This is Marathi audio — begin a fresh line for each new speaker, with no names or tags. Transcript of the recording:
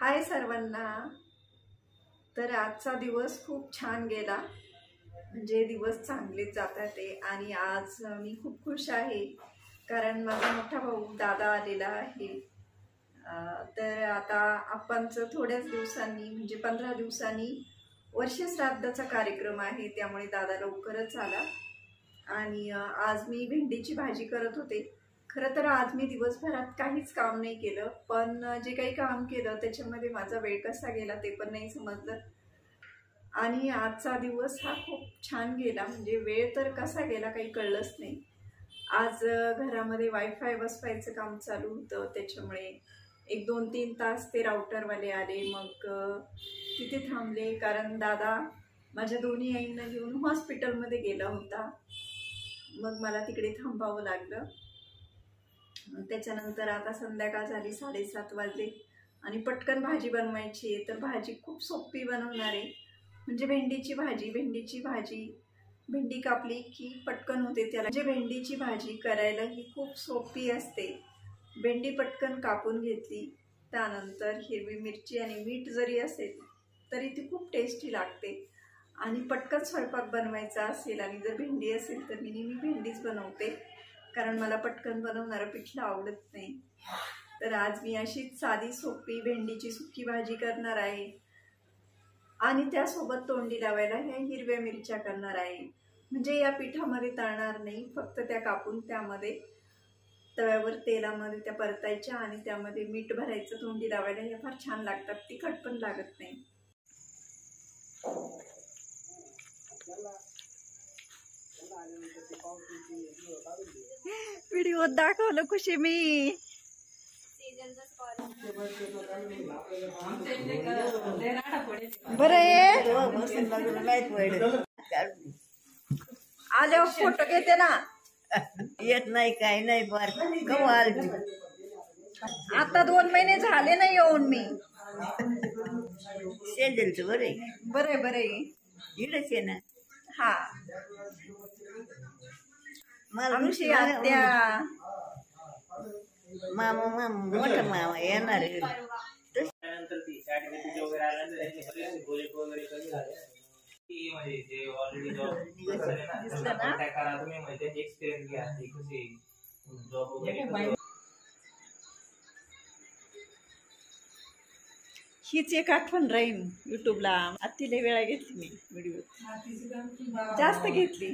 हाय सर्वांना। तर आजचा दिवस खूप छान गेला, म्हणजे दिवस चांगलेच जातात ते। आणि आज मी खूप खुश आहे कारण माझा मोठा भाऊ दादा आलेला आहे। तर आता आप्पांचं थोड्याच दिवसांनी म्हणजे 15 दिवसांनी वर्षश्राद्धाचा कार्यक्रम आहे, त्यामुळे दादा लवकरच आला। आणि आज मी भेंडीची भाजी करत होते। खरं तर आज मी दिवसभरात काहीच काम नाही केलं, पण जे काही काम केलं त्याच्यामध्ये माझा वेळ कसा गेला ते पण नाही समजलं। आणि आजचा दिवस हा खूप छान गेला, म्हणजे वेळ तर कसा गेला काही कळलंच नाही। आज घरामध्ये वायफाय बसवायचं काम चालू होतं, त्याच्यामुळे 1-2-3 तास ते राउटरवाले आले, मग तिथे थांबले कारण दादा माझ्या दोन्ही आईंना घेऊन हॉस्पिटलमध्ये गेला होता। मग मला तिकडे थांबावं लागलं। त्याच्यानंतर आता संध्याकाळ झाली, 7:30 वाजले आणि पटकन भाजी बनवायची आहे। तर भाजी खूप सोपी बनवणार आहे, म्हणजे भेंडीची भाजी। भेंडी कापली की पटकन होते त्याला, म्हणजे भेंडीची भाजी करायला ही खूप सोपी असते। भेंडी पटकन कापून घेतली, त्यानंतर हिरवी मिरची आणि मीठ जरी असेल तरी ती खूप टेस्टी लागते। आणि पटकन स्वयंपाक बनवायचा असेल आणि जर भेंडी असेल तर मी नेहमी भेंडीच बनवते, कारण मला पटकन बनवणारं पिठलं आवडत नाही। तर आज मी अशीच साधी सोपी भेंडीची सुकी भाजी करणार आहे आणि त्यासोबत तोंडी लावायला ह्या हिरव्या मिरच्या करणार आहे। म्हणजे या पिठामध्ये तळणार नाही, फक्त त्या कापून त्यामध्ये तव्यावर तेलामध्ये त्या परतायच्या आणि त्यामध्ये मीठ भरायचं, तोंडी लावायला ह्या फार छान लागतात, तिखट पण लागत नाही। व्हिडिओ दाखवलं खुशी मी। बरं आल्यावर फोटो घेते ना।
येत नाही काही नाही, फार कमाल।
आता 2 महिने झाले नाही येऊन मी।
शेंदलचं बरे
बरे बरे
इडच आहे ना।
हा, आमची आत्या
मामा मोठा मामा येणार आहे।
हीच एक आठवण राहील युट्यूबला। अतिलय वेळा घेतली मी व्हिडिओ, जास्त घेतली।